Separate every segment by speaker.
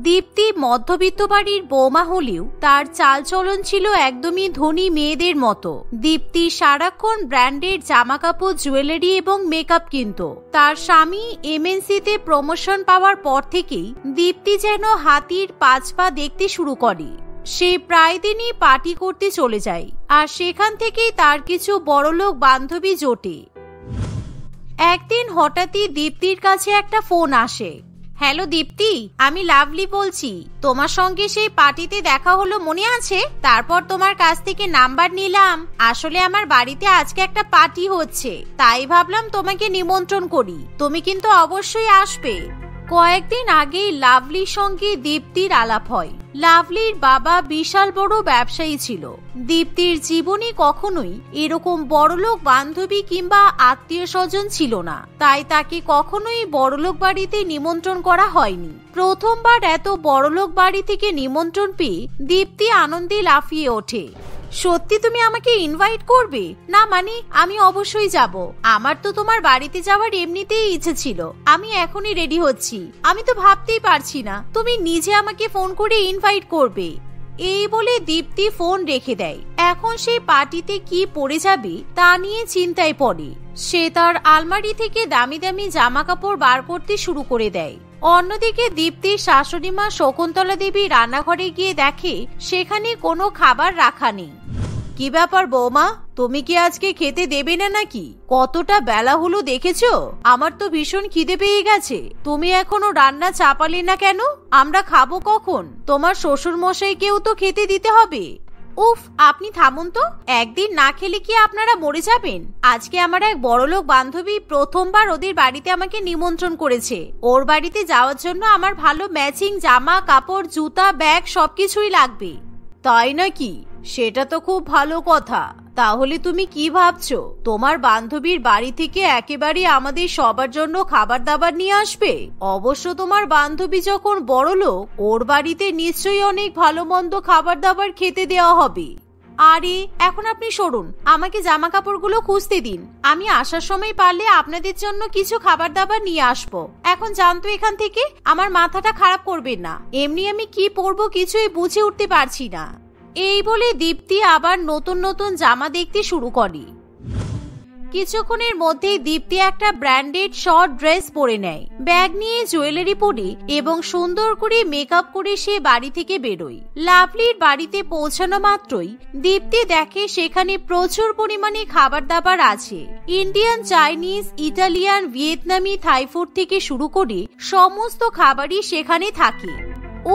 Speaker 1: দীপ্তি মধ্যবিত্ত বাড়ির বৌমা হলেও তার চালচলন ছিল একদমই ধনী মেয়েদের মতো। দীপ্তি সারাক্ষণ ব্র্যান্ডের জামাকাপড়, জুয়েলারি এবং মেকআপ কিনত। তার স্বামী এমএনসিতে প্রমোশন পাওয়ার পর থেকেই দীপ্তি যেন হাতির 5 পা দেখতে শুরু করে। সে প্রায় দিনই পার্টি করতে চলে যায়, আর সেখান থেকেই তার কিছু বড়লোক বান্ধবী জোটে। একদিন হঠাৎই দীপ্তির কাছে একটা ফোন আসে। হ্যালো দীপ্তি, আমি লাভলি বলছি। তোমার সঙ্গে সেই পার্টিতে দেখা হলো, মনে আছে? তারপর তোমার কাছ থেকে নাম্বার নিলাম। আসলে আমার বাড়িতে আজকে একটা পার্টি হচ্ছে, তাই ভাবলাম তোমাকে নিমন্ত্রণ করি। তুমি কিন্তু অবশ্যই আসবে। কয়েকদিন আগেই লাভলির সঙ্গে দীপ্তির আলাপ হয়। লাভলির বাবা বিশাল বড় ব্যবসায়ী ছিল। দীপ্তির জীবনে কখনোই এরকম বড়লোক বান্ধবী কিংবা আত্মীয় স্বজন ছিল না, তাই তাকে কখনোই বড়লোক বাড়িতে নিমন্ত্রণ করা হয়নি। প্রথমবার এত বড়লোক বাড়ি থেকে নিমন্ত্রণ পেয়ে দীপ্তি আনন্দে লাফিয়ে ওঠে। সত্যি তুমি আমাকে ইনভাইট করবে? না মানে আমি অবশ্যই যাব। আমার তো তোমার বাড়িতে যাওয়ার এমনিতেই ইচ্ছে ছিল। আমি এখনই রেডি হচ্ছি। আমি তো ভাবতেই পারছি না তুমি নিজে আমাকে ফোন করে ইনভাইট করবে। এই বলে দীপ্তি ফোন রেখে দেয়। এখন সেই পার্টিতে কি পরে যাবে তা নিয়ে চিন্তায় পড়ে। সে তার আলমারি থেকে দামি দামি জামা কাপড় বার করতে শুরু করে দেয়। অন্যদিকে দীপ্তির শাশুড়ি মা শকুন্তলা দেবী রান্নাঘরে গিয়ে দেখে সেখানে কোনো খাবার রাখা নেই। কি ব্যাপার বৌমা, তুমি কি আজকে খেতে দেবে না নাকি? কতটা বেলা হলো দেখেছো? আমার তো ভীষণ খিদে পেয়ে গেছে। তুমি এখনো রান্না চাপালে না কেন? আমরা খাবো কখন? তোমার শ্বশুর মশাইকেও তো খেতে দিতে হবে। উফ, আপনি থামুন তো। একদিন না খেলে কি আপনারা মরে যাবেন? আজকে আমার এক বড়লোক বান্ধবী প্রথমবার ওদের বাড়িতে আমাকে নিমন্ত্রণ করেছে। ওর বাড়িতে যাওয়ার জন্য আমার ভালো ম্যাচিং জামা কাপড়, জুতা, ব্যাগ সবকিছুই লাগবে। তাই নাকি? সেটা তো খুব ভালো কথা। তাহলে তুমি কি ভাবছো, তোমার বান্ধবীর বাড়ি থেকে একেবারে আমাদের সবার জন্য খাবার দাবার নিয়ে আসবে? অবশ্য তোমার বান্ধবী যখন বড়লোক, ওর বাড়িতে নিশ্চয়ই অনেক ভালো মন্দ খাবার দাবার খেতে দেওয়া হবে। আরে এখন আপনি সরুন, আমাকে জামা কাপড়গুলো খুঁজতে দিন। আমি আসার সময় পারলে আপনাদের জন্য কিছু খাবার দাবার নিয়ে আসবো। এখন জানতো এখান থেকে। আমার মাথাটা খারাপ করবেন না। এমনি আমি কি পরবো কিছুই বুঝে উঠতে পারছি না। এই বলে দীপ্তি আবার নতুন নতুন জামা দেখতে শুরু করে। কিছুক্ষণের মধ্যেই দীপ্তি একটা ব্র্যান্ডেড শর্ট ড্রেস পরে নেয়, ব্যাগ নিয়ে জুয়েলারি পরে এবং সুন্দর করে মেকআপ করে সে বাড়ি থেকে বেরোয়। লাভলির বাড়িতে পৌঁছানো মাত্রই দীপ্তি দেখে সেখানে প্রচুর পরিমাণে খাবার দাবার আছে। ইন্ডিয়ান, চাইনিজ, ইটালিয়ান, ভিয়েতনামি, থাই ফুড থেকে শুরু করে সমস্ত খাবারই সেখানে থাকে।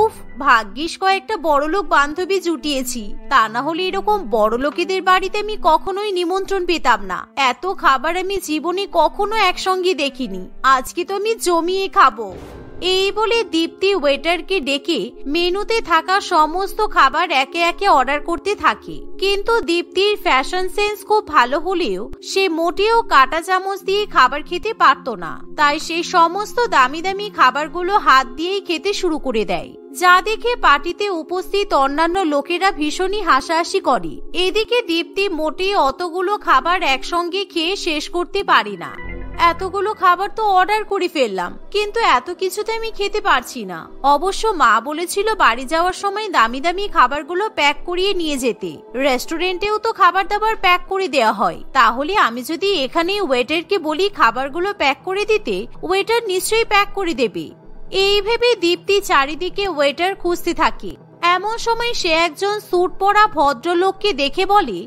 Speaker 1: উফ, ভাগ্যিস কয়েকটা বড়লোক বান্ধবী জুটিয়েছি, তা না হলে এরকম বড়লোকেদের বাড়িতে আমি কখনোই নিমন্ত্রণ পেতাম না। এত খাবার আমি জীবনে কখনো একসঙ্গে দেখিনি। আজকে তো আমি জমিয়ে খাবো। এই বলে দীপ্তি ওয়েটারকে ডেকে মেনুতে থাকা সমস্ত খাবার একে একে অর্ডার করতে থাকে। কিন্তু দীপ্তির ফ্যাশন সেন্স খুব ভালো হলেও সে মোটেও কাঁটা চামচ দিয়ে খাবার খেতে পারত না, তাই সে সমস্ত দামি দামি খাবারগুলো হাত দিয়েই খেতে শুরু করে দেয়, যা দেখে পার্টিতে উপস্থিত অন্যান্য লোকেরা ভীষণই হাসাহাসি করে। এদিকে দীপ্তি মোটেই অতগুলো খাবার একসঙ্গে খেয়ে শেষ করতে পারে না। এতগুলো খাবার তো অর্ডার করে ফেললাম, কিন্তু এত কিছুতে আমি খেতে পারছি না। অবশ্য মা বলেছিল বাড়ি যাওয়ার সময় দামি দামি খাবারগুলো প্যাক করিয়ে নিয়ে যেতে। রেস্টুরেন্টেও তো খাবার দাবার প্যাক করে দেওয়া হয়। তাহলে আমি যদি এখানে ওয়েটারকে বলি খাবারগুলো প্যাক করে দিতে, ওয়েটার নিশ্চয়ই প্যাক করে দেবে। এই ভেবে দীপ্তি চারিদিকে ওয়েটার খুঁজতে থাকে। এমন সময় সে একজন স্যুট পরা ভদ্রলোককে দেখে বলে,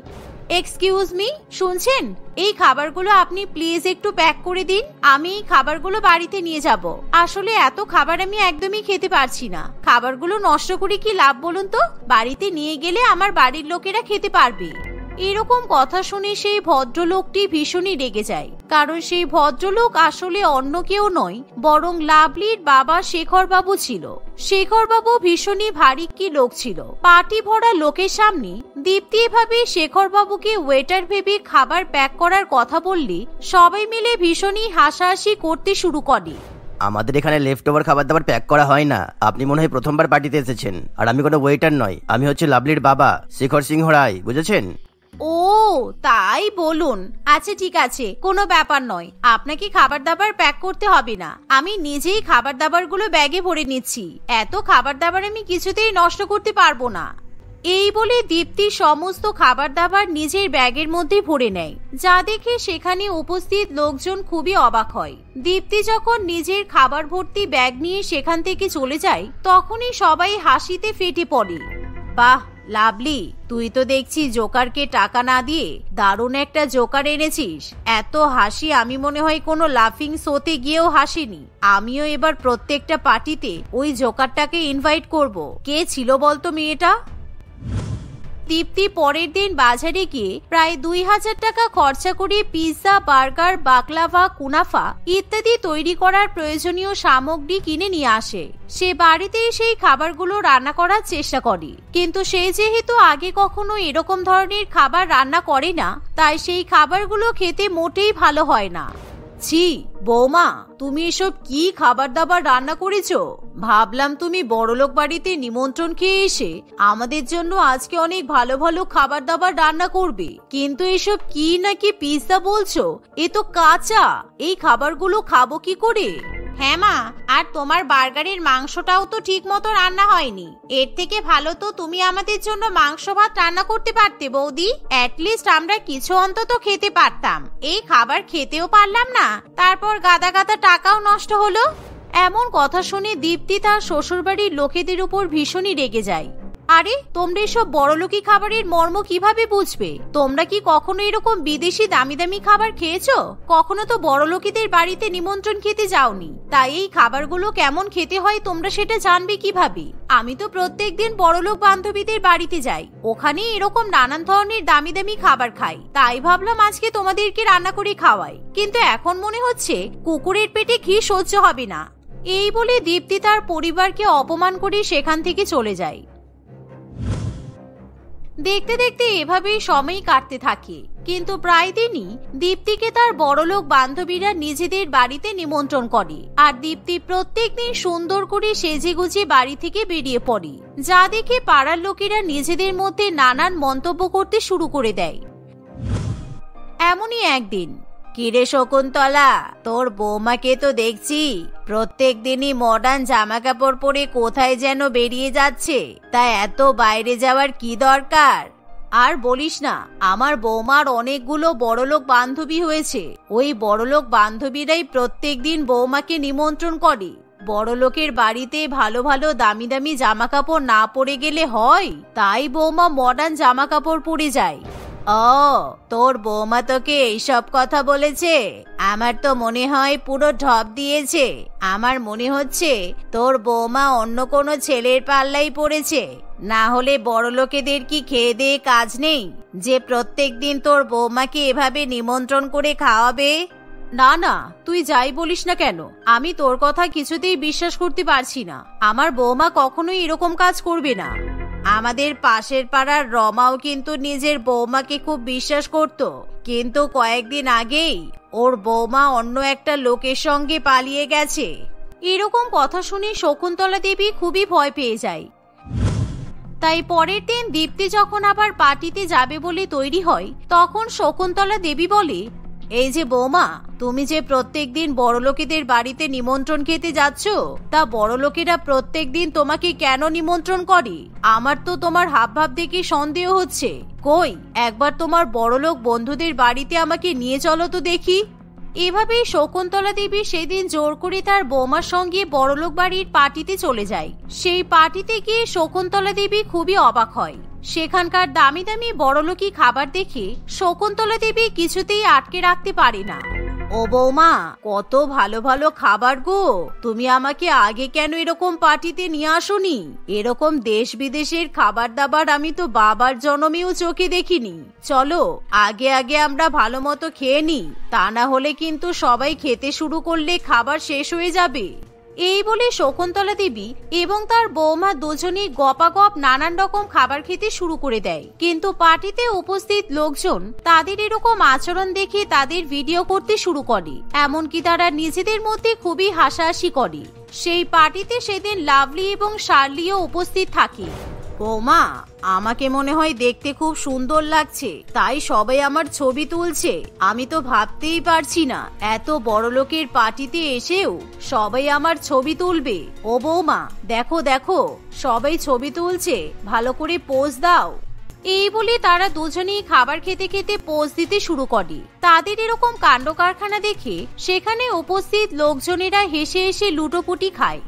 Speaker 1: এক্সকিউজ মি, শুনছেন? এই খাবারগুলো আপনি প্লিজ একটু প্যাক করে দিন। আমি এই খাবারগুলো বাড়িতে নিয়ে যাব। আসলে এত খাবার আমি একদমই খেতে পারছি না। খাবারগুলো নষ্ট করে কি লাভ বলুন তো? বাড়িতে নিয়ে গেলে আমার বাড়ির লোকেরা খেতে পারবে। এরকম কথা শুনে সেই ভদ্রলোকটি ভীষণই রেগে যায়, কারণ সেই ভদ্রলোক আসলে অন্য কেউ নয়, বরং লাভলির বাবা শেখর বাবু ছিল। শেখর বাবু ভীষণই ভারী কি লোক ছিল। পার্টি ভরা লোকের সামনে দীপ্তি এভাবে শেখর বাবুকে ওয়েটার ভেবে খাবার প্যাক করার কথা বললে সবাই মিলে ভীষণই হাসাহাসি করতে শুরু করে।
Speaker 2: আমাদের এখানে লেফট ওভার খাবার দাবার প্যাক করা হয় না। আপনি মনে হয় প্রথমবার পার্টিতে এসেছেন। আর আমি কোনো ওয়েটার নয়, আমি হচ্ছে লাভলির বাবা, শেখর সিংহ রায়, বুঝেছেন?
Speaker 1: ও তাই বলুন। আচ্ছা ঠিক আছে, কোনো ব্যাপার নয়, আপনাকে খাবার দাবার প্যাক করতে হবে না, আমি নিজেই খাবার দাবারগুলো ব্যাগে ভরে নিচ্ছি। এত খাবার দাবার আমি কিছুতেই নষ্ট করতে পারবো না। এই বলে দীপ্তি সমস্ত খাবার দাবার নিজের ব্যাগের মধ্যে ভরে নেয়, যা দেখে সেখানে উপস্থিত লোকজন খুবই অবাক হয়। দীপ্তি যখন নিজের খাবার ভর্তি ব্যাগ নিয়ে সেখান থেকে চলে যায়, তখনই সবাই হাসিতে ফেটে পড়ে। বাহ লাভলি, তুই তো দেখছি জোকারকে টাকা না দিয়ে দারুণ একটা জোকার এনেছিস। এত হাসি আমি মনে হয় কোনো লাফিং শোতে গিয়েও হাসিনি। আমিও এবার প্রত্যেকটা পার্টিতে ওই জোকারটাকে ইনভাইট করব। কে ছিল বলতো মেয়েটা? দীপ্তি পরের দিন বাজারে গিয়ে প্রায় 2000 টাকা খরচা করে পিৎজা, বার্গার, বাকলাভা, কুনাফা ইত্যাদি তৈরি করার প্রয়োজনীয় সামগ্রী কিনে নিয়ে আসে। সে বাড়িতেই সেই খাবারগুলো রান্না করার চেষ্টা করে, কিন্তু সে যেহেতু আগে কখনো এরকম ধরনের খাবার রান্না করে না, তাই সেই খাবারগুলো খেতে মোটেই ভালো হয় না। ছি বৌমা, তুমি এসব কি খাবার দাবার রান্না করেছো? ভাবলাম তুমি বড়লোক বাড়িতে নিমন্ত্রণ খেয়ে এসে আমাদের জন্য আজকে অনেক ভালো ভালো খাবার দাবার রান্না করবে, কিন্তু এসব কি নাকি পিৎজা বলছো? এ তো কাঁচা, এই খাবারগুলো খাবো কি করে? হ্যাঁ মা, আর তোমার বার্গারের মাংসটাও তো ঠিক মতো রান্না হয়নি। এর থেকে ভালো তো তুমি আমাদের জন্য মাংস ভাত রান্না করতে পারতে বৌদি। অ্যাটলিস্ট আমরা কিছু অন্তত খেতে পারতাম। এই খাবার খেতেও পারলাম না, তারপর গাদা গাদা টাকাও নষ্ট হলো। এমন কথা শুনে দীপ্তি তার শ্বশুরবাড়ির লোকেদের উপর ভীষণই রেগে যায়। আরে তোমরা এসব বড়লোকি খাবারের মর্ম কিভাবে বুঝবে? তোমরা কি কখনো এরকম বিদেশি দামি দামি খাবার খেয়েছো? কখনো তো বড়লোকিদের বাড়িতে নিমন্ত্রণ খেতে যাওনি, তাই এই খাবারগুলো কেমন খেতে হয় তোমরা সেটা জানবে কিভাবে? আমি তো প্রত্যেকদিন বড়লোক বান্ধবীদের বাড়িতে যাই, ওখানে এরকম নানান ধরনের দামি দামি খাবার খাই, তাই ভাবলাম আজকে তোমাদেরকে রান্না করে খাওয়াই। কিন্তু এখন মনে হচ্ছে কুকুরের পেটে ঘি সহ্য হবে না। এই বলে দীপ্তি তার পরিবারকে অপমান করে সেখান থেকে চলে যায়। দেখতে দেখতে এভাবেই সময় কাটতে থাকে, কিন্তু প্রায় দিনই দীপ্তিকে তার বড়লোক বান্ধবীরা নিজেদের বাড়িতে নিমন্ত্রণ করে, আর দীপ্তি প্রত্যেকদিন সুন্দর করে সেজেগুজে বাড়ি থেকে বেরিয়ে পড়ে, যা দেখে পাড়ার লোকেরা নিজেদের মধ্যে নানান মন্তব্য করতে শুরু করে দেয়। এমনই একদিন, কিরে শকুন্তলা, তোর বৌমাকে তো দেখছি প্রত্যেক দিনই মডার্ন জামা কাপড় পরে কোথায় যেন বেরিয়ে যাচ্ছে, তা এত বাইরে যাওয়ার কি দরকার? আর বলিস না, আমার বৌমার অনেকগুলো বড়লোক বান্ধবী হয়েছে। ওই বড়লোক বান্ধবীরাই প্রত্যেক দিন বৌমাকে নিমন্ত্রণ করে। বড়লোকের বাড়িতে ভালো ভালো দামি দামি জামা কাপড় না পরে গেলে হয়, তাই বৌমা মডার্ন জামা কাপড় পরে যায়। ও, তোর বৌমা তোকে এইসব কথা বলেছে? আমার তো মনে হয় পুরো ঢপ দিয়েছে। আমার মনে হচ্ছে তোর বৌমা অন্য কোনো ছেলের পাল্লাই পড়েছে। না হলে বড়লোকেদের কি খেয়ে দিয়ে কাজ নেই যে প্রত্যেক দিন তোর বৌমাকে এভাবে নিমন্ত্রণ করে খাওয়াবে? না না, তুই যাই বলিস না কেন, আমি তোর কথা কিছুতেই বিশ্বাস করতে পারছি না। আমার বৌমা কখনোই এরকম কাজ করবে না। আমাদের পাশের পাড়ার রমাও কিন্তু নিজের বৌমাকে খুব বিশ্বাস করত, কিন্তু কয়েকদিন আগেই ওর বৌমা অন্য একটা লোকের সঙ্গে পালিয়ে গেছে। এরকম কথা শুনে শকুন্তলা দেবী খুবই ভয় পেয়ে যায়। তাই পরের দিন দীপ্তি যখন আবার পার্টিতে যাবে বলে তৈরি হয়, তখন শকুন্তলা দেবী বলে, এই যে বৌমা, তুমি যে প্রত্যেকদিন বড়লোকেদের বাড়িতে নিমন্ত্রণ খেতে যাচ্ছ, তা বড়লোকেরা প্রত্যেকদিন তোমাকে কেন নিমন্ত্রণ করে? আমার তো তোমার হাবভাব দেখে সন্দেহ হচ্ছে। কই, একবার তোমার বড়লোক বন্ধুদের বাড়িতে আমাকে নিয়ে চলো তো দেখি। এভাবেই শকুন্তলা দেবী সেদিন জোর করে তার বৌমার সঙ্গে বড়লোক বাড়ির পার্টিতে চলে যায়। সেই পার্টিতে গিয়ে শকুন্তলা দেবী খুবই অবাক হয়। সেখানকার দামি দামি বড়লোকি খাবার দেখে শকুন্তলা দেবী কিছুতেই আটকে রাখতে পারে না। ও বৌমা, কত ভালো ভালো খাবার গো! তুমি আমাকে আগে কেন এরকম পার্টিতে নিয়ে আসোনি? এরকম দেশ বিদেশের খাবার দাবার আমি তো বাবার জন্মেও চোখে দেখিনি। চলো আগে আগে আমরা ভালো মতো খেয়ে নিই, তা না হলে কিন্তু সবাই খেতে শুরু করলে খাবার শেষ হয়ে যাবে। এই বলে শকুন্তলা দেবী এবং তার বৌমা দুজনেই গপাগপ নানান রকম খাবার খেতে শুরু করে দেয়। কিন্তু পার্টিতে উপস্থিত লোকজন তাদের এরকম আচরণ দেখে তাদের ভিডিও করতে শুরু করে, এমনকি তারা নিজেদের মধ্যে খুবই হাসাহাসি করে। সেই পার্টিতে সেদিন লাভলি এবং শার্লিও উপস্থিত থাকে। বৌমা, আমাকে মনে হয় দেখতে খুব সুন্দর লাগছে, তাই সবাই আমার ছবি তুলছে। আমি তো ভাবতেই পারছি না এত বড় লোকের পার্টিতে এসেও সবাই আমার ছবি তুলবে। ও বৌমা, দেখো দেখো, সবাই ছবি তুলছে, ভালো করে পোজ দাও। এই বলে তারা দুজনেই খাবার খেতে খেতে পোজ দিতে শুরু করে। তাদের এরকম কাণ্ড কারখানা দেখে সেখানে উপস্থিত লোকজনেরা হেসে হেসে লুটোপুটি খায়।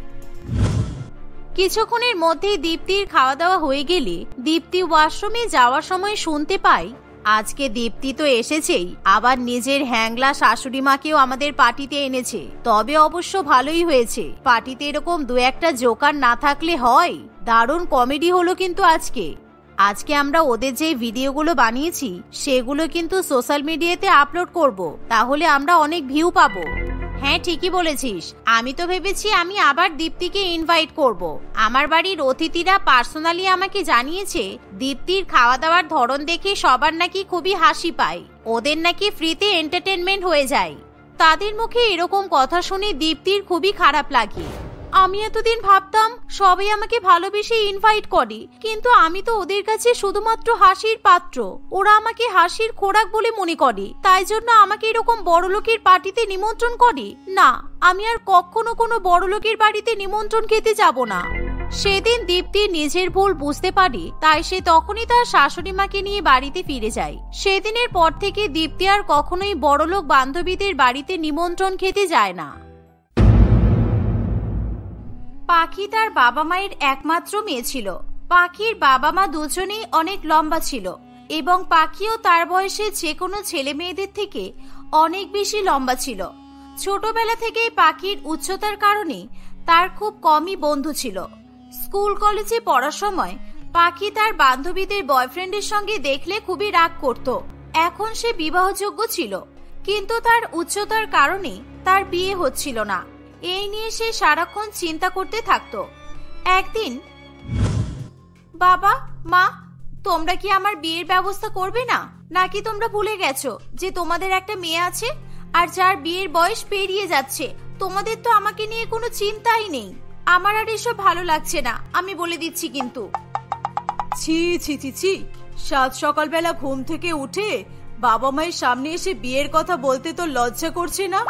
Speaker 1: কিছুক্ষণের মধ্যেই দীপ্তির খাওয়া দাওয়া হয়ে গেলে দীপ্তি ওয়াশরুমে যাওয়ার সময় শুনতে পায়, আজকে দীপ্তি তো এসেছেই, আবার নিজের হ্যাংলা শাশুড়ি মাকেও আমাদের পার্টিতে এনেছে। তবে অবশ্য ভালোই হয়েছে, পার্টিতে এরকম দু একটা জোকার না থাকলে হয়। দারুণ কমেডি হলো কিন্তু আজকে আমরা ওদের যে ভিডিওগুলো বানিয়েছি সেগুলো কিন্তু সোশ্যাল মিডিয়াতে আপলোড করব, তাহলে আমরা অনেক ভিউ পাবো। হ্যাঁ, ঠিকই বলেছিস। আমি তো ভেবেছি আমি আবার দীপ্তিকে ইনভাইট করব। আমার বাড়ির অতিথিরা পার্সোনালি আমাকে জানিয়েছে দীপ্তির খাওয়া দাওয়ার ধরন দেখে সবার নাকি খুবই হাসি পায়, ওদের নাকি ফ্রিতে এন্টারটেনমেন্ট হয়ে যায়। তাদের মুখে এরকম কথা শুনে দীপ্তির খুবই খারাপ লাগে। আমি এতদিন ভাবতাম সবাই আমাকে ভালোবেসে ইনভাইট করে, কিন্তু আমি তো ওদের কাছে শুধুমাত্র হাসির পাত্র। ওরা আমাকে হাসির খোরাক বলে মনে করে, তাই জন্য আমাকে এরকম বড়লোকের পার্টিতে নিমন্ত্রণ করে। না, আমি আর কখনো কোনো বড়লোকের বাড়িতে নিমন্ত্রণ খেতে যাব না। সেদিন দীপ্তি নিজের ভুল বুঝতে পারে, তাই সে তখনই তার শাশুড়ি মাকে নিয়ে বাড়িতে ফিরে যায়। সেদিনের পর থেকে দীপ্তি আর কখনোই বড়লোক বান্ধবীদের বাড়িতে নিমন্ত্রণ খেতে যায় না। পাখি তার বাবা মায়ের একমাত্র মেয়ে ছিল। পাখির বাবা মা দুজনেই অনেক লম্বা ছিল এবং পাখিও তার বয়সে যে কোনো ছেলে মেয়েদের থেকে অনেক বেশি লম্বা ছিল। ছোটবেলা থেকেই পাখির উচ্চতার কারণে তার খুব কমই বন্ধু ছিল। স্কুল কলেজে পড়ার সময় পাখি তার বান্ধবীদের বয়ফ্রেন্ডের সঙ্গে দেখলে খুবই রাগ করত। এখন সে বিবাহযোগ্য ছিল, কিন্তু তার উচ্চতার কারণে তার বিয়ে হচ্ছিল না। এই নিয়ে সে সারাক্ষণ চিন্তা করতে থাকতো। একদিন, বাবা মা, তোমরা কি আমার বিয়ের ব্যবস্থা করবে না? নাকি তোমরা ভুলে গেছো যে তোমাদের একটা মেয়ে আছে আর যার বিয়ের বয়স পেরিয়ে যাচ্ছে? তোমাদের তো আমাকে নিয়ে কোনো চিন্তাই নেই। আমার আর এসব ভালো লাগছে না, আমি বলে দিচ্ছি কিন্তু।
Speaker 3: ছি ছি ছি ছি, সাত সকালবেলা ঘুম থেকে উঠে বাবা মায়ের সামনে এসে বিয়ের কথা বলতে তো লজ্জা করছে না?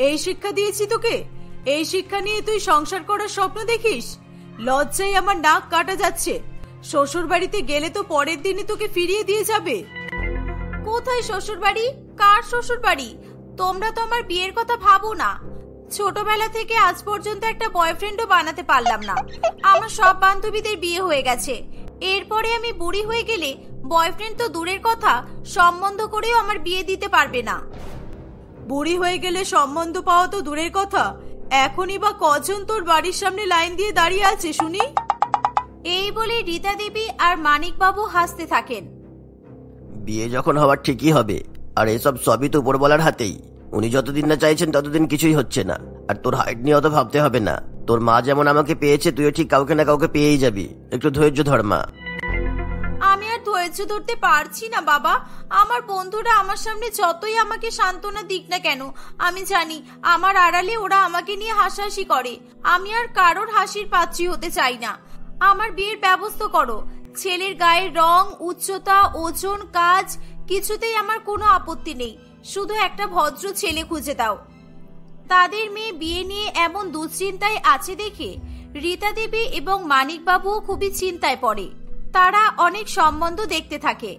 Speaker 3: এই শিক্ষা দিয়েছি তোকে, এই শিক্ষা নিয়ে তুই সংসার করার স্বপ্ন দেখিস? লজ্জায় আমার নাক কাটা যাচ্ছে। শ্বশুর বাড়িতে গেলে তো পরের দিনই তোকে ফিরিয়ে দিয়ে যাবে।
Speaker 1: কোথায় শ্বশুর বাড়ি? কার শ্বশুর বাড়ি? তোমরা তো আমার বিয়ের কথা ভাবো না। ছোটবেলা থেকে আজ পর্যন্ত একটা বয়ফ্রেন্ডও বানাতে পারলাম না। আমার সব বান্ধবীদের বিয়ে হয়ে গেছে। এরপরে আমি বুড়ি হয়ে গেলে বয়ফ্রেন্ড তো দূরের কথা, সম্বন্ধ করেও আমার বিয়ে দিতে পারবে না।
Speaker 3: বুড়ি হয়ে গেলে সম্বন্ধ পাওয়া তো দূরের কথা, এখনই বা কজন তোর বাড়ির সামনে লাইন দিয়ে দাঁড়িয়ে আছে শুনি?
Speaker 1: এই বলে রীতা দেবী আর মানিক বাবু হাসতে থাকেন।
Speaker 2: বিয়ে যখন হওয়ার ঠিকই হবে, আর এসব সবই তো উপরওয়ালার হাতেই। উনি যতদিন না চাইছেন ততদিন কিছুই হচ্ছে না। আর তোর হাইট নিয়ে অত ভাবতে হবে না। তোর মা যেমন আমাকে পেয়েছে, তুইও ঠিক কাউকে না কাউকে পেয়েই যাবি। একটু ধৈর্য ধর মা।
Speaker 1: আমি আর ধৈর্য ধরতে পারছি না বাবা। আমার বন্ধুরা আমার সামনে যতই আমাকে সান্ত্বনা দিক না কেন, আমি জানি আমার আড়ালে ওরা আমাকে নিয়ে হাসাহাসি করে। আমি আর কারোর হাসির পাত্রী হতে চাই না। আমার বিয়ের ব্যবস্থা করো। ছেলের গায়ের রং, উচ্চতা, ওজন, কাজ কিছুতেই আমার কোনো আপত্তি নেই। শুধু একটা ভদ্র ছেলে খুঁজে দাও। তাদের মেয়ে বিয়ে নিয়ে এমন দুশ্চিন্তায় আছে দেখে রীতা দেবী এবং মানিক বাবু খুবই চিন্তায় পড়ে। তারা অনেক সম্বন্ধ দেখতে থাকে।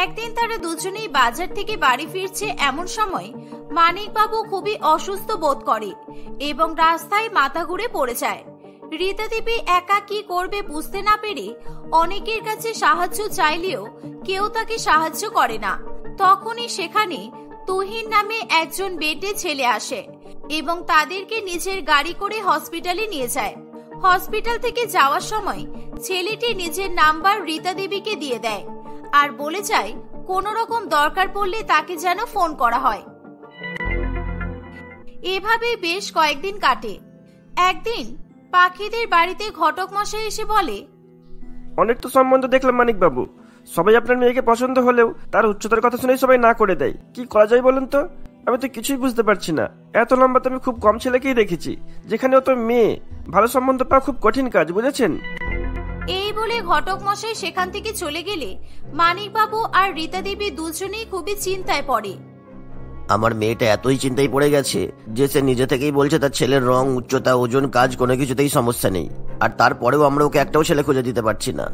Speaker 1: একদিন তারা দুজনেই বাজার থেকে বাড়ি ফিরছে, এমন সময় মানিক বাবু খুবই অসুস্থ বোধ করে এবং রাস্তায় মাথা ঘুরে পড়ে যায়। রীতা দেবী একা কি করবে বুঝতে না পেরে অনেকের কাছে সাহায্য চাইলেও কেউ তাকে সাহায্য করে না। তখনই সেখানে তুহিন নামে একজন বেটে ছেলে আসে এবং তাদেরকে নিজের গাড়ি করে হসপিটালে নিয়ে যায়। হসপিটাল থেকে যাওয়ার সময় ছেলেটি নিজের নাম্বার রীতা দেবীকে দিয়ে দেয় আর বলে যায় কোনো রকম দরকার পড়লে তাকে যেন ফোন করা হয়। এভাবে বেশ কয়েকদিন কাটে। একদিন পাখিদের বাড়িতে ঘটক মশাই এসে বলে,
Speaker 4: অনেক তো সম্বন্ধ দেখলাম মানিক বাবু, সবাই আপনার মেয়েকে পছন্দ হলেও তার উচ্চতার কথা শুনেই সবাই না করে দেয়। কি করা যায় বলুন তো? আমি তো কিছুই বুঝতে পারছি না। এত লম্বা তো আমি খুব কম ছেলেকেই দেখেছি, যেখানে ও তো মেয়ে। ভালো সম্বন্ধ পাওয়া খুব কঠিন কাজ, বুঝেছেন?
Speaker 1: এই বলে ঘটক মশাই সেখান থেকে চলে গেলে মানিকবাবু আর রীতা দেবী দুজনেই খুবই চিন্তায় পড়ে।
Speaker 2: আমার মেয়েটা এতই চিন্তায় পড়ে গেছে যে সে নিজে থেকেই বলছে তার ছেলের রং, উচ্চতা, ওজন, কাজ কোনো কিছুতেই সমস্যা নেই, আর তারপরেও আমরা ওকে একটাও ছেলে খুঁজে দিতে পারছি না।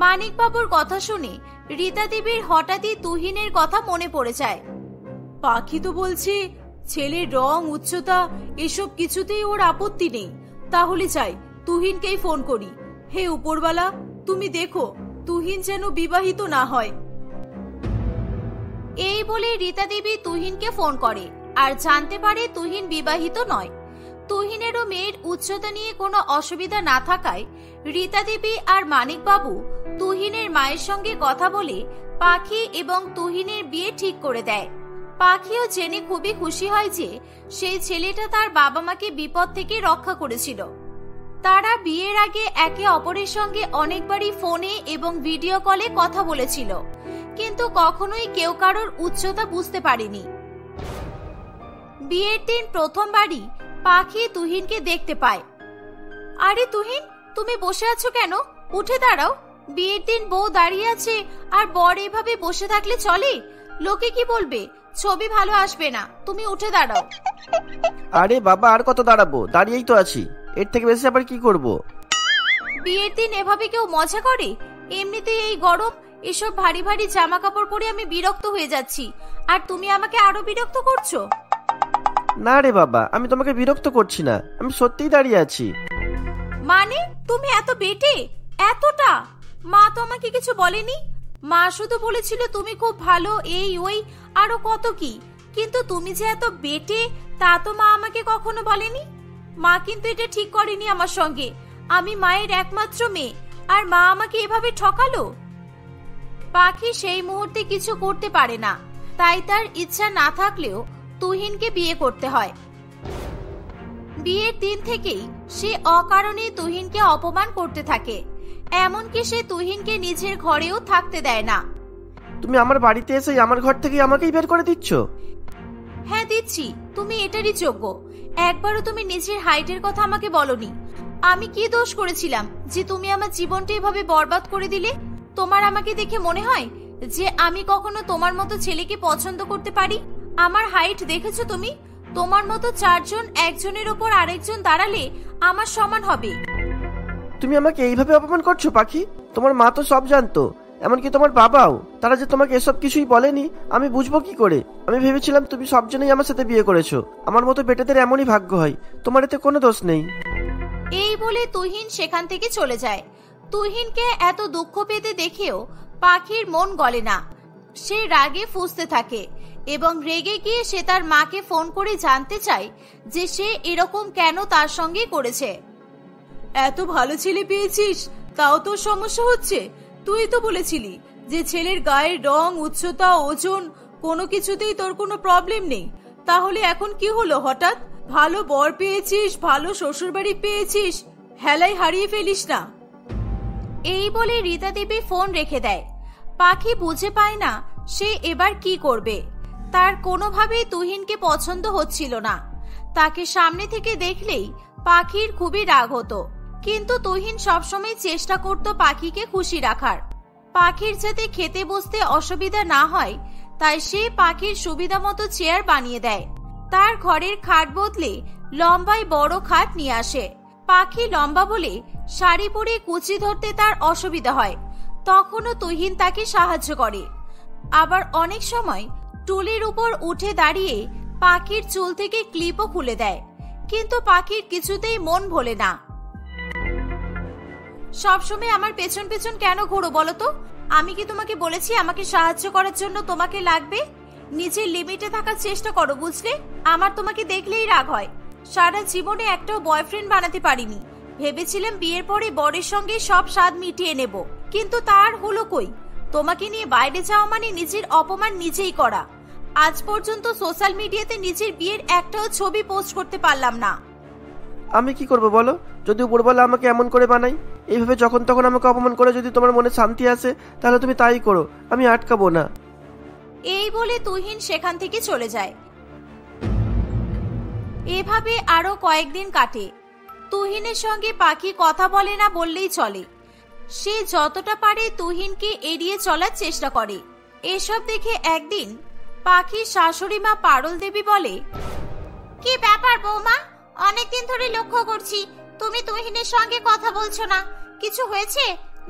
Speaker 1: মানিকবাবুর কথা শুনে রীতা দেবীর হঠাৎই তুহিনের কথা মনে পড়ে যায়।
Speaker 3: পাখি তো বলছে ছেলের রং, উচ্চতা এসব কিছুতেই ওর আপত্তি নেই। তাহলে যাই, তুহিনকেই ফোন করি। হে উপরওয়ালা, তুমি দেখো তুহিন যেন বিবাহিত না হয়।
Speaker 1: এই বলে রীতা দেবী তুহিনকে ফোন করে আর জানতে পারে তুহিন বিবাহিত নয়। তুহিনেরও মেয়ের উচ্চতা নিয়ে কোনো অসুবিধা না থাকায় রীতা দেবী আর মানিকবাবু তুহিনের মায়ের সঙ্গে কথা বলে পাখি এবং তুহিনের বিয়ে ঠিক করে দেয়। পাখিও জেনে খুবই খুশি হয় যে সেই ছেলেটা তার বাবা মাকে বিপদ থেকে রক্ষা করেছিল। তারা বিয়ের আগে একে অপরের সঙ্গে অনেকবারই ফোনে এবং ভিডিও কলে কথা বলেছিল, কিন্তু কখনোই কেউ কারোর উচ্চতা বুঝতে পারেনি। বিয়ের দিন প্রথমবারই পাখি তুহিনকে দেখতে পায়। আরে তুহিন, তুমি বসে আছো কেন? উঠে দাঁড়াও। বিয়ের দিন বউ দাঁড়িয়ে আছে আর বর এভাবে বসে থাকলে চলে? লোকে কি বলবে? ছবি ভালো আসবে না। তুমি উঠে দাঁড়াও।
Speaker 4: আরে বাবা, আর কত দাঁড়াবো? দাঁড়িয়েই তো আছি, এর থেকে বেশি আবার কি করব?
Speaker 1: বিয়ের দিন এভাবে কেউ মজা করে? এমনিতেই এই গরম, এসব ভারী ভারী জামা কাপড় পরে আমি বিরক্ত হয়ে যাচ্ছি, আর তুমি আমাকে আরো বিরক্ত করছো।
Speaker 4: না রে বাবা, আমি তোমাকে বিরক্ত করছি না, আমি সত্যিই দাঁড়িয়ে আছি।
Speaker 1: মানে তুমি এত বেটে? এতটা? মা তো আমাকে কিছু বলেনি। মা শুধু বলেছিল তুমি খুব ভালো, এই ওই আরো কত কি, কিন্তু তুমি যে এত বেটে তা তো মা আমাকে কখনো বলেনি। মা কিন্তু এটা ঠিক করেনি আমার সঙ্গে। আমি মায়ের একমাত্র মেয়ে, আর মা আমাকে এভাবে ঠকালো। পাখি সেই মুহূর্তে কিছু করতে পারে না, তাই তার ইচ্ছা না থাকলেও তুহিনকে বিয়ে করতে হয়। বিয়ের দিন থেকেই সে অকারণে তুহিনকে অপমান করতে থাকে, এমনকি সে তুহিনকে নিজের ঘরেও থাকতে দেয় না।
Speaker 4: তুমি আমার বাড়িতে এসে আমার ঘর থেকে আমাকেই বের করে দিচ্ছ?
Speaker 1: হ্যাঁ দিচ্ছি, তুমি এটারই যোগ্য। একবারও তুমি নিজের হাইটের কথা আমাকে বলনি। আমি কি দোষ করেছিলাম যে তুমি আমার জীবনটা এভাবে বরবাদ করে দিলে? তোমার আমাকে দেখে মনে হয় যে আমি কখনো তোমার মতো ছেলেকে পছন্দ করতে পারি? আমার হাইট দেখেছো তুমি? তোমার মতো চারজন একজনের ওপর আরেকজন দাঁড়ালে আমার সমান হবে।
Speaker 4: তুমি আমাকে এইভাবে অপমান করছো পাখি? তোমার মা তো সব জানতো, এমনকি তোমার বাবাও। তারা যে তোমাকে এসব কিছুই বলেনি আমি বুঝবো কি করে? আমি ভেবেছিলাম তুমি সব জন্যই আমার সাথে বিয়ে করেছো। আমার মতো বেটেদের এমনই ভাগ্য হয়, তোমার এতে কোনো দোষ নেই।
Speaker 1: এই বলে তুহিন সেখান থেকে চলে যায়। তুহিনকে এত দুঃখ পেতে দেখেও পাখির মন গলে না। সে রাগে ফুঁসতে থাকে এবং রেগে গিয়ে সে তার মাকে ফোন করে জানতে চায় যে সে এরকম কেন তার সঙ্গে করেছে।
Speaker 3: এত ভালো ছেলে পেয়েছিস, তাও তোর সমস্যা হচ্ছে? তুই তো বলেছিলি যে ছেলের গায়ের রং, উচ্চতা, ওজন কোনো কিছুতেই তোর কোনো প্রবলেম নেই। তাহলে এখন কি হলো হঠাৎ? ভালো বর পেয়েছিস, ভালো শ্বশুরবাড়ি পেয়েছিস, হেলাই হারিয়ে ফেলিস না।
Speaker 1: এই বলে রীতা দেবী ফোন রেখে দেয়। পাখি বুঝে পায় না সে এবার কি করবে। তার কোনোভাবেই তুহিনকে পছন্দ হচ্ছিল না। তাকে সামনে থেকে দেখলেই পাখির খুবই রাগ হতো, কিন্তু তুহিন সবসময় চেষ্টা করত পাখিকে খুশি রাখার। পাখির যাতে খেতে বসতে অসুবিধা না হয় তাই সে পাখির সুবিধা মতো চেয়ার বানিয়ে দেয়। তার ঘরের খাট বদলে লম্বায় বড় খাট নিয়ে আসে। পাখি লম্বা বলে শাড়ি পরে কুচি ধরতে তার অসুবিধা হয়, তখনও তুহিন তাকে সাহায্য করে। আবার অনেক সময় টুলের উপর উঠে দাঁড়িয়ে পাখির চুল থেকে ক্লিপও খুলে দেয়, কিন্তু পাখির কিছুতেই মন ভোলে না। সবসময় আমার পেছন পেছন কেন ঘোরো বলো তো? আমি কি তোমাকে বলেছি আমাকে সাহায্য করার জন্য তোমাকে লাগবে? নিজের লিমিটে থাকার চেষ্টা করো, বুঝলে? আমার তোমাকে দেখলেই রাগ হয়। সারা জীবনে একটাও বয়ফ্রেন্ড বানাতে পারিনি। ভেবেছিলাম বিয়ের পরে বরের সঙ্গে সব স্বাদ মিটিয়ে নেব, কিন্তু তার হলো কই? তোমাকে নিয়ে বাইরে যাওয়া মানে নিজের অপমান নিজেই করা। আজ পর্যন্ত সোশ্যাল মিডিয়াতে নিজের বিয়ের একটাও ছবি পোস্ট করতে পারলাম না।
Speaker 4: আমি কি করব বলো? যদি উপরওয়ালা আমাকে এমন করে বানাই, এইভাবে যখন তখন আমাকে অপমান করে যদি তোমার মনে শান্তি আসে তাহলে তুমি তাই করো, আমি আটকাবো না।
Speaker 1: এই বলে তুহিন সেখান থেকে চলে যায়। এভাবে আরো কয়েকদিন কাটে। তুহিনের সঙ্গে পাখি কথা বলে না বললেই চলে। সে যতটা পারে তুহিনকে এড়িয়ে চলার চেষ্টা করে। এসব দেখে একদিন পাখির শাশুড়ি মা পারুল দেবী বলে, কি ব্যাপার বৌমা, অনেকদিন ধরে লক্ষ্য করছি তুমি তুহিনের সঙ্গে কথা বলছো না, কিছু হয়েছে?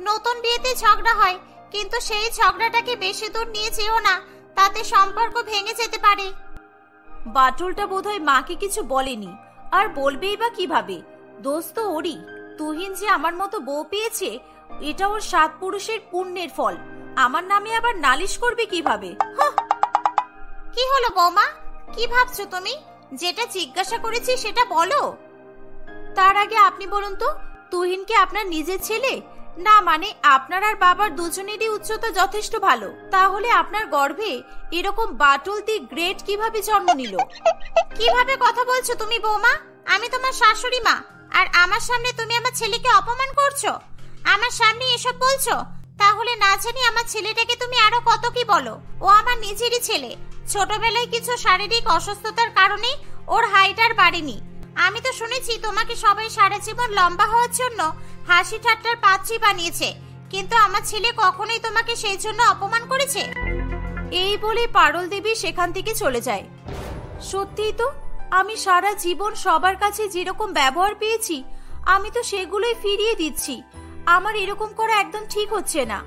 Speaker 1: নতুন বিয়েতে ঝগড়া হয়, কিন্তু সেই ঝগড়াটাকে বেশি দূর নিয়ে যেও না, তাতে সম্পর্ক ভেঙে যেতে পারে। বাটুলটা বোধহয় মাকে কিছু বলেনি, আর বলবেই বা কিভাবে? দোষ তো ওরই। তুহিন যে আমার মতো বউ পেয়েছে, এটা ওর 7 পুরুষের পুণ্যের ফল। আমার নামে আবার নালিশ করবে কিভাবে? কি হলো বৌমা, কি ভাবছো তুমি? যেটা জিজ্ঞাসা করেছি সেটা বলো। তার আগে আপনি বলুন তো, তুহিন কি আপনার নিজের ছেলে? না মানে আপনার আর বাবার দুজনেরই উচ্চতা যথেষ্ট ভালো, তাহলে আপনার গর্ভে এরকম বাটুল দি গ্রেট কিভাবে জন্ম নিল? কিভাবে কথা বলছো তুমি বৌমা? আমি তোমার শাশুড়ি মা, আর আমার সামনে তুমি আমার ছেলেকে অপমান করছো? আমার সামনে এসব বলছো? তাহলে না জানি আমার ছেলেটাকে তুমি আরো কত কি বলো। ও আমার নিজেরই ছেলে। ছোটবেলায় কিছু শারীরিক অসুস্থতার কারণে ওর হাইট আর বাড়েনি। আমি তো শুনেছি তোমাকে সবাই সারা জীবন লম্বা হওয়ার জন্য হাসি ঠাট্টার পাত্রী বানিয়েছে, কিন্তু আমার ছেলে কখনোই তোমাকে সেই জন্য অপমান করেছে? এই বলে পারুল দেবী সেখান থেকে চলে যায়। সত্যিই তো, আমি সারা জীবন সবার কাছে যেরকম ব্যবহার পেয়েছি, আমি তো সেগুলোই ফিরিয়ে দিচ্ছি। আমার এরকম করা একদম ঠিক হচ্ছে না।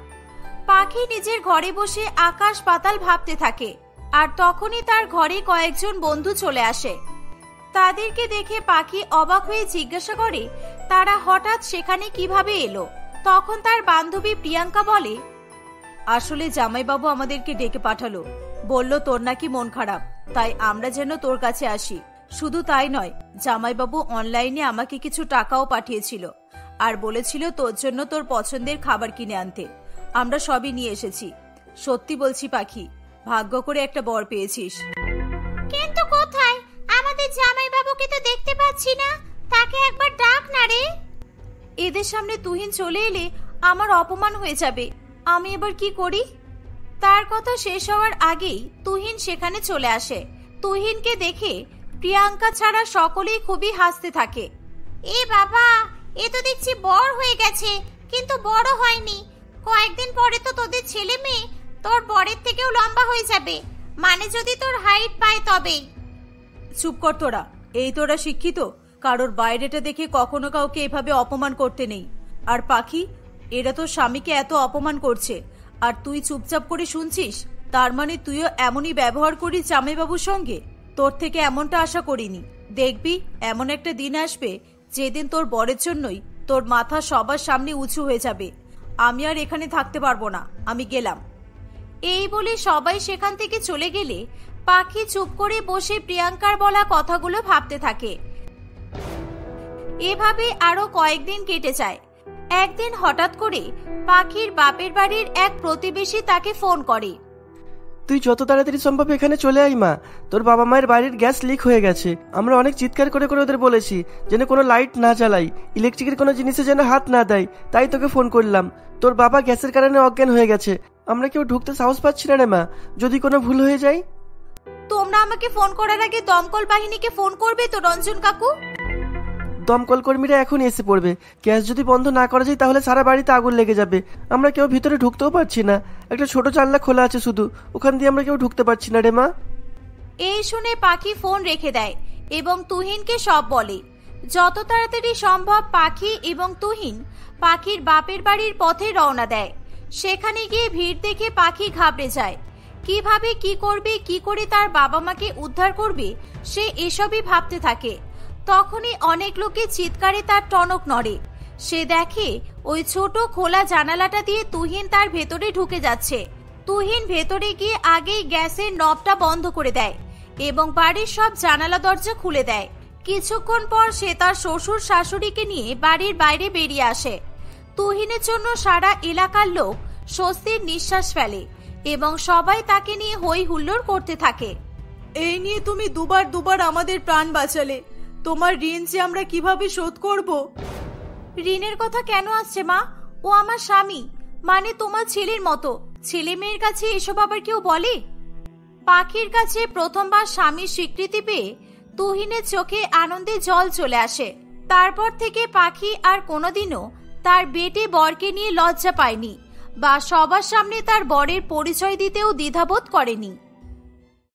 Speaker 1: পাখি নিজের ঘরে বসে আকাশ পাতাল ভাবতে থাকে, আর তখনই তার ঘরে কয়েকজন বন্ধু চলে আসে। তাদেরকে দেখে পাখি অবাক হয়ে জিজ্ঞাসা করে, তারা হঠাৎ সেখানে কিভাবে এলো? তখন তার বান্ধবী প্রিয়াঙ্কা বলে, আসলে জামাইবাবু আমাদেরকে ডেকে পাঠালো, বলল তোর নাকি মন খারাপ, তাই আমরা যেন তোর কাছে আসি। শুধু তাই নয়, জামাইবাবু অনলাইনে আমাকে কিছু টাকাও পাঠিয়েছিল, আর বলেছিল তোর জন্য তোর পছন্দের খাবার কিনে আনতে। আমরা সবই নিয়ে এসেছি। সত্যি বলছি পাখি, ভাগ্য করে একটা বর পেয়েছিস। কিন্তু কোথায়? আমাদের জামাইবাবুকে তো দেখতে পাচ্ছি না, তাকে একবার ডাক না রে। এদের সামনে তুহিন চলে এলে আমার অপমান হয়ে যাবে, আমি এবার কি করি? তার কথা শেষ হওয়ার আগেই তুহিন সেখানে চলে আসে। তুহিনকে দেখে প্রিয়াঙ্কা ছাড়া সকলেই খুবই হাসতে থাকে। এ বাবা, এ তো দেখছি বড় হয়ে গেছে, কিন্তু বড় হয়নি। কয়েকদিন পরে তো তোদের ছেলে মেয়ে তোর বরের থেকেও লম্বা হয়ে যাবে, মানে যদি তোর হাইট পায় তবেই। চুপ কর তোরা, এই তোরা শিক্ষিত, কারোর বাইরেটা দেখে কখনো কাউকে এভাবে অপমান করতে নেই। আর পাখি, এরা তো স্বামীকে এত অপমান করছে, আর তুই চুপচাপ করে শুনছিস? তার মানে তুইও এমনই ব্যবহার করিস জামাইবাবুর সঙ্গে? তোর থেকে এমনটা আশা করিনি। দেখবি এমন একটা দিন আসবে যেদিন তোর বরের জন্যই তোর মাথা সবার সামনে উঁচু হয়ে যাবে। আমি আর এখানে থাকতে পারবো না, আমি গেলাম। এই বলে সবাই সেখান থেকে চলে গেলে পাখি চুপ করে বসে প্রিয়াঙ্কার বলা কথাগুলো ভাবতে থাকে। এভাবে আরো কয়েকদিন কেটে যায়। একদিন হঠাৎ করে পাখির বাপের বাড়ির এক প্রতিবেশী তাকে ফোন করে।
Speaker 4: তুই যত তাড়াতাড়ি সম্ভব এখানে চলে আয় মা, তোর বাবা মায়ের বাড়ির গ্যাস লিক হয়ে গেছে। আমরা অনেক চিৎকার করে করে ওদের বলেছি যেন কোনো লাইট না জ্বালাই, ইলেকট্রিকের কোনো জিনিসে যেন হাত না দেয়, তাই তোকে ফোন করলাম। তোর বাবা গ্যাসের কারণে অজ্ঞান হয়ে গেছে, আমরা কেউ ঢুকতে সাহস পাচ্ছি না রে মা, যদি কোনো ভুল হয়ে যায়।
Speaker 1: তোমরা আমাকে ফোন করার আগে দমকল বাহিনীকে ফোন করবে তো রঞ্জন কাকু?
Speaker 4: দমকল কর্মীরা এখনই এসে পড়বে। গ্যাস যদি বন্ধ না করা যায় তাহলে সারা বাড়িতে আগুন লেগে যাবে। আমরা কেউ ভিতরে ঢুকতেও পারছি না, একটা ছোট জানলা খোলা আছে শুধু, ওখান দিয়ে আমরা কেউ ঢুকতে পারছি না রে মা।
Speaker 1: এই শুনে পাখি ফোন রেখে দেয় এবং তুহিনকে সব বলে। যত তাড়াতাড়ি সম্ভব পাখি এবং তুহিন পাখির বাপের বাড়ির পথে রওনা দেয়। সেখানে গিয়ে ভিড় দেখে পাখি ঘাবড়ে যায়। কিভাবে কি করবে, কি করে তার বাবা মাকে উদ্ধার করবে, সে এসবই ভাবতে থাকে। তখনই অনেক লোকের চিৎকারে তার টনক নড়ে। সে দেখে ওই ছোট খোলা জানালাটা দিয়ে তুহিন তার ভেতরে ঢুকে যাচ্ছে। তুহিন ভেতরে গিয়ে আগেই গ্যাসের নবটা বন্ধ করে দেয় এবং বাড়ির সব জানালা দরজা খুলে দেয়। কিছুক্ষণ পর সে তার শ্বশুর শাশুড়িকে নিয়ে বাড়ির বাইরে বেরিয়ে আসে। তুহিনের জন্য সারা এলাকার লোক স্বস্তির নিঃশ্বাস ফেলে এবং সবাই তাকে নিয়ে হই হুল্লোড় করতে থাকে।
Speaker 3: এই নিয়ে তুমি দুবার আমাদের প্রাণ বাঁচালে, তোমার ঋণ যে আমরা কিভাবে শোধ করব?
Speaker 1: ঋণের কথা কেন আসছে মা? ও আমার স্বামী, মানে তোমার ছেলের মতো। ছেলে মেয়ের কাছে এসব আবার কেউ বলে? পাখির কাছে প্রথমবার স্বামীর স্বীকৃতি পেয়ে তুহিনের চোখে আনন্দে জল চলে আসে। তারপর থেকে পাখি আর কোনোদিনও তার বেটে বরকে নিয়ে লজ্জা পায়নি বা সবার সামনে তার বরের পরিচয় দিতেও দ্বিধাবোধ করেনি।